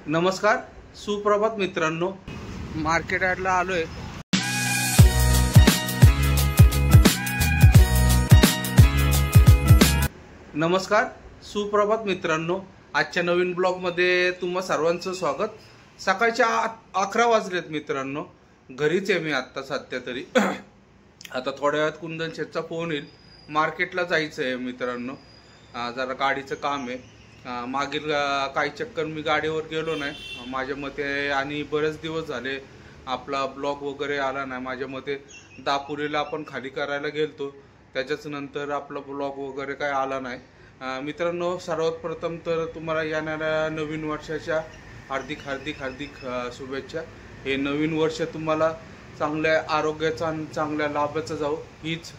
नमस्कार, सुप्रभात मित्रांनो. मार्केट यार्डला आलोय. नमस्कार, सुप्रभात मित्रांनो. आजच्या नवीन ब्लॉग मध्ये तुम्हा सर्वांचं स्वागत. सकाळच्या 11 वाजलेत मित्रांनो. घरीच आहे मी आता सध्या तरी. आता थोड्या वेळात कुंदन शेठचा फोन येईल. मार्केटला जायचं आहे मित्रांनो. जरा गाडीचं काम आहे. मागील काही चक्कर मी गाडीवर गेलो नाही माझ्या मते, आणि बरेच दिवस झाले आपला ब्लॉग वगैरे आला नाही. माझ्या मते दापुरीला आपण खाली करायला गेलतो, त्याच्याच नंतर आपला ब्लॉग वगैरे काय आला नाही मित्रांनो. सर्वात प्रथम तर तुम्हाला येणाऱ्या नवीन वर्षाच्या हार्दिक हार्दिक हार्दिक शुभेच्छा. हे नवीन वर्ष तुम्हाला चांगल्या आरोग्याचा आणि चांगल्या लाभाचं जाऊ, हीच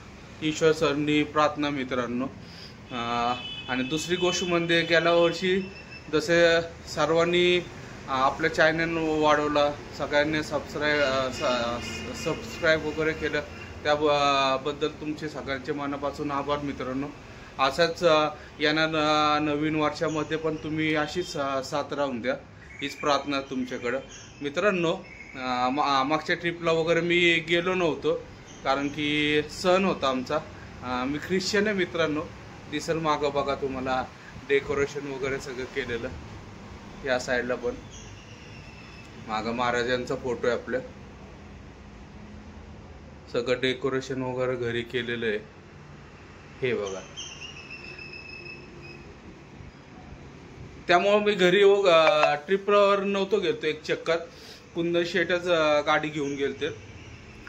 ईश्वर सरनी प्रार्थना मित्रांनो. आणि दुसरी गोष्ट म्हणजे गेल्या वर्षी जसे सर्वांनी आपल्या चॅनल वाढवला, सगळ्यांनी सबस्क्राईब वगैरे केलं, त्याबद्दल तुमचे सगळ्यांचे मनापासून आभार मित्रांनो. असाच येणार नवीन वर्षामध्ये पण तुम्ही अशीच साथ राहून द्या, हीच प्रार्थना तुमच्याकडं मित्रांनो. मागच्या ट्रिपला वगैरे मी गेलो नव्हतो कारण की सण होता आमचा. मी ख्रिश्चन आहे मित्रांनो. दिसेल मागं बघा तुम्हाला डेकोरेशन वगैरे सगळं केलेलं. या साईडला पण मागं महाराजांचा फोटो आहे आपल्या. सगळं डेकोरेशन वगैरे घरी केलेलं आहे. हे बघा. त्यामुळे मी घरी ट्रिपवर नव्हतो गेलतो. एक चक्कर कुंदन शेठच गाडी घेऊन गेलते.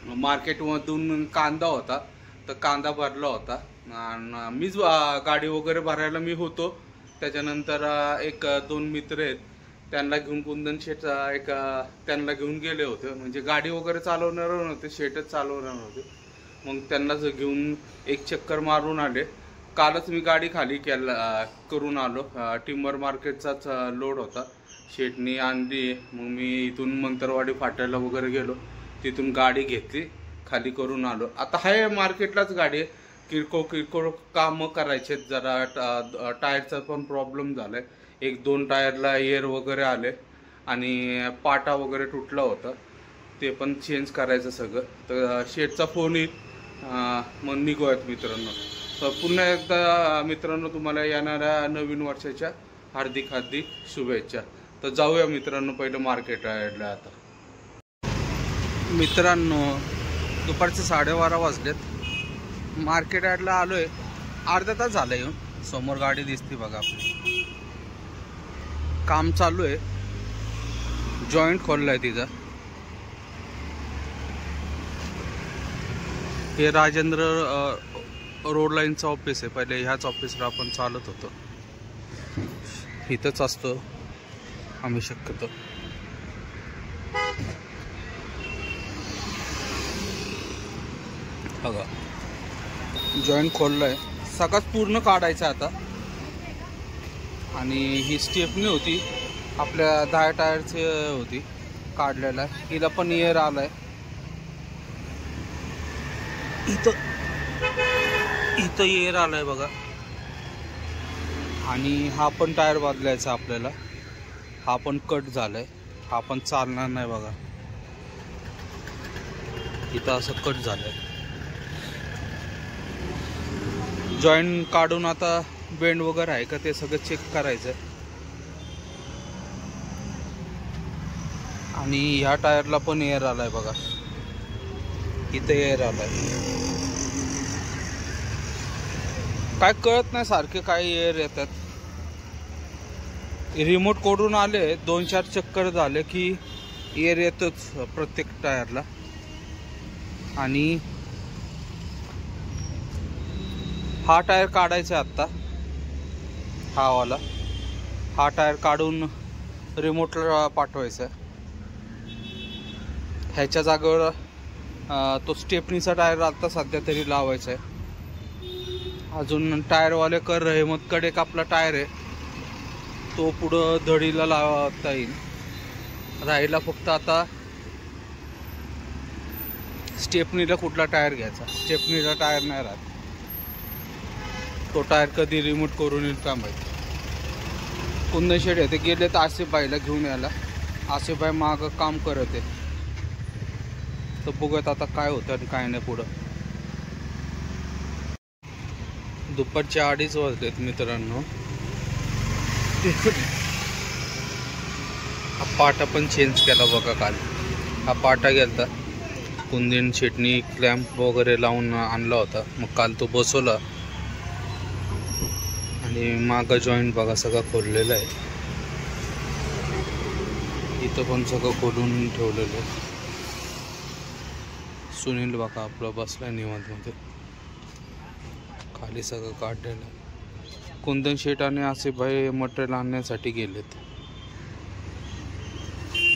मार्केटमधून कांदा होता तर कांदा भरला होता. मीच गाडी वगैरे भरायला मी होतो. त्याच्यानंतर एक दोन मित्र आहेत, त्यांना घेऊन कुंदन शेठ त्यांना घेऊन गेले होते. म्हणजे गाडी वगैरे चालवणार नव्हते, शेठच चालवणार नव्हते. मग त्यांनाच घेऊन एक चक्कर मारून आले. कालच मी गाडी खाली करून आलो. टिंबर मार्केटचाच लोड होता, शेठनी आणली. मग मी इथून मंतरवाडी फाट्याला वगैरे गेलो, तिथून गाडी घेतली, खाली करून आलो. आता हाय मार्केटलाच गाडी आहे. किरकोळ कामं करायचे. जरा टायरचा पण प्रॉब्लेम झालाय. एक दोन टायरला एअर वगैरे आले आणि पाटा वगैरे तुटला होता, ते पण चेंज करायचं सगळं. तर शेठचा फोन येईल, मग निघूयात मित्रांनो. तर पुन्हा एकदा मित्रांनो तुम्हाला येणाऱ्या नवीन वर्षाच्या हार्दिक हार्दिक शुभेच्छा. तर जाऊया मित्रांनो पहिलं मार्केट यार्डला. आता मित्रांनो दुपारचे 12:30 वाजलेत. मार्केट यार्डला आलोय. अर्धा तास झाला येऊन. समोर गाडी दिसते बघा आपली. काम चालू आहे. जॉईंट खोललाय तिचा. हे राजेंद्र रोड लाईनचं ऑफिस आहे. पहिले ह्याच ऑफिसला आपण चालत होतो. इथंच असतो आम्ही शक्यतो. बघा जॉईंट खोललाय. सगळ्यात पूर्ण काढायचं आता. आणि ही स्टेपनी होती आपल्या 10 टायरची होती काढलेला. हिला पण एअर आलाय. इथं एअर आलाय बघा. आणि हा पण टायर बदलायचा आपल्याला. हा पण कट झालाय. हा पण चालणार नाही बघा. इथं असं कट झालंय. जॉईंट काढून आता बेंड वगैरे आहे का ते सगळं चेक करायचं. आणि ह्या टायरला पण एअर आलाय बघा. इथं एअर आलाय. काय कळत नाही सारखे काय एअर येतात. रिमोट कोडून आले 2-4 चक्कर झाले की एअर येतोच प्रत्येक टायरला. आणि हा टायर काढायचा आत्ता. हा वाला हा टायर काढून रिमोटला पाठवायचा. ह्याच्या जागेवर तो स्टेपनीचा टायर आता सध्या तरी लावायचा आहे. अजून टायरवाले रहमतकडे एक आपला टायर आहे, तो पुढं धडीला लावता येईल. राहिला फक्त आता स्टेपनीला कुठला टायर घ्यायचा. स्टेपनीला टायर नाही राहत. तो टायर कधी रिमूव्ह करून येईल का माहिती. कुंदन शेठ आहे ते गेले तर आसिफबाईला घेऊन यायला. आसिफबाई माग काम करत आहे, तर बघूयात आता काय होतं आणि काय नाही पुढं. दुपारचे 2:30 वाजलेत मित्रांनो. हा पाटा पण चेंज केला बघा काल. हा पाटा गेलता कुंदन शेटनी क्लॅम्प वगैरे लावून आणला होता, मग काल तो बसवला. आणि मागं जॉईंट बघा सगळं खोललेलं आहे. इथं पण सगळं खोलून ठेवलेलं आहे. सुनील बघा आपला बसला निवांतमध्ये, खाली सगळं काढलेलं. कुंदन शेट आणि आसिफभाई मटेरियल आणण्यासाठी गेलेत,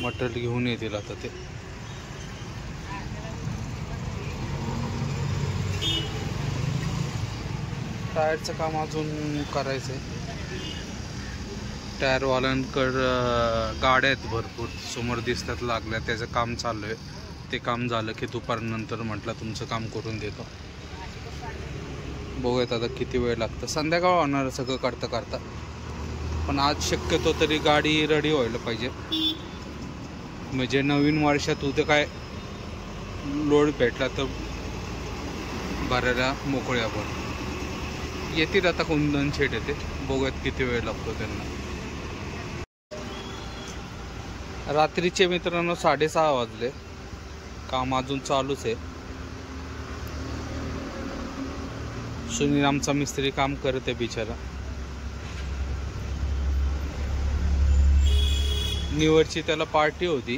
मटेरियल घेऊन येतील आता ते. टायरचं काम अजून करायचं आहे. टायरवाल्यांकडं गाड्या आहेत भरपूर, समोर दिसतात लागल्या, त्याचं काम चालू आहे. ते काम झालं की दुपारनंतर म्हटलं तुमचं काम करून देतो. बघूयात आता किती वेळ लागतं. संध्याकाळ होणार सगळं करता करता, पण आज शक्यतो तरी गाडी रेडी व्हायला पाहिजे. म्हणजे नवीन वर्षात उद्या काय लोड भेटला तर भरायला मोकळे आपण. येतील आता कुंदन शेट येते, बघूयात किती वेळ लागतो त्यांना. रात्रीचे मित्रांनो 6:30 वाजले, काम अजून चालूच आहे. सुनील आमचा मिस्त्री काम करत आहे बिचारा. निवडची त्याला पार्टी होती,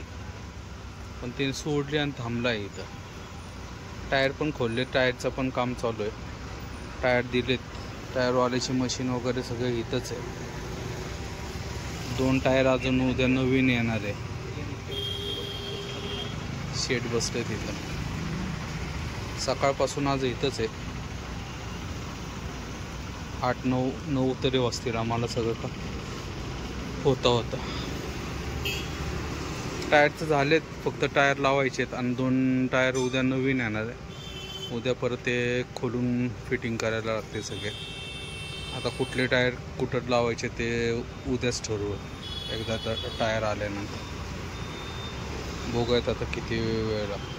पण तिने सोडली आणि थांबला आहे इथं. टायर पण खोलले, टायरचं पण काम चालू आहे. टायर दिलेत, टायरवाल्याची मशीन वगैरे सगळं इथंच आहे. 2 टायर अजून उद्या नवीन येणार आहे. शेड बसले तिथं, सकाळपासून आज इथंच आहे. 8-9 तरी वाजतील आम्हाला सगळं का होता. टायरचं झालेत, फक्त टायर लावायचे आहेत. आणि 2 टायर उद्या नवीन येणार आहे. उद्या परत ते खोलून फिटिंग करायला लागते सगळे. आता कुठले टायर कुठं लावायचे ते उद्याच ठरवू, एकदा टायर आल्यानंतर. बघूयात आता किती वेळ लागतो.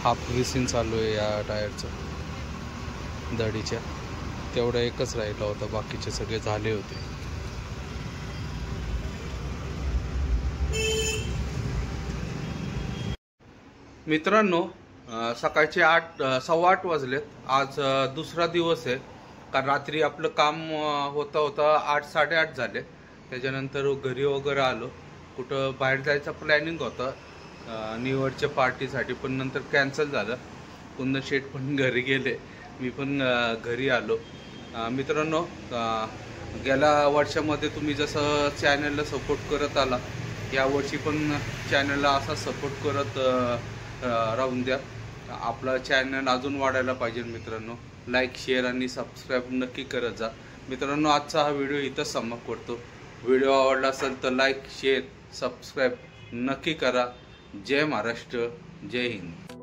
हाफ ग्रीसिंग चालू आहे या टायरचं दडीच्या. तेवढा एकच राहिला होता, बाकीचे सगळे झाले होते. मित्रांनो सकाळचे 8:15 वाजलेत. आज दुसरा दिवस आहे. कारण रात्री आपलं काम होता 8-8:30 झाले. त्याच्यानंतर घरी वगैरे आलो. कुठं बाहेर जायचा प्लॅनिंग होतं न्यू इयरच्या पार्टीसाठी, पण नंतर कॅन्सल झालं. कुंदन शेट पण घरी गेले, मी पण घरी आलो. मित्रांनो गेल्या वर्षामध्ये तुम्ही जसं चॅनलला सपोर्ट करत आला, यावर्षी पण चॅनलला असा सपोर्ट करत राहून द्या. आपला चॅनल अजून वाढायला पाहिजे मित्रांनो. लाईक, शेअर आणि सबस्क्राईब नक्की करत जा. मित्रांनो आजचा हा व्हिडिओ इथंच समाप्त करतो. व्हिडिओ आवडला असेल तर लाईक, शेअर, सबस्क्राईब नक्की करा. जय महाराष्ट्र, जय हिंद.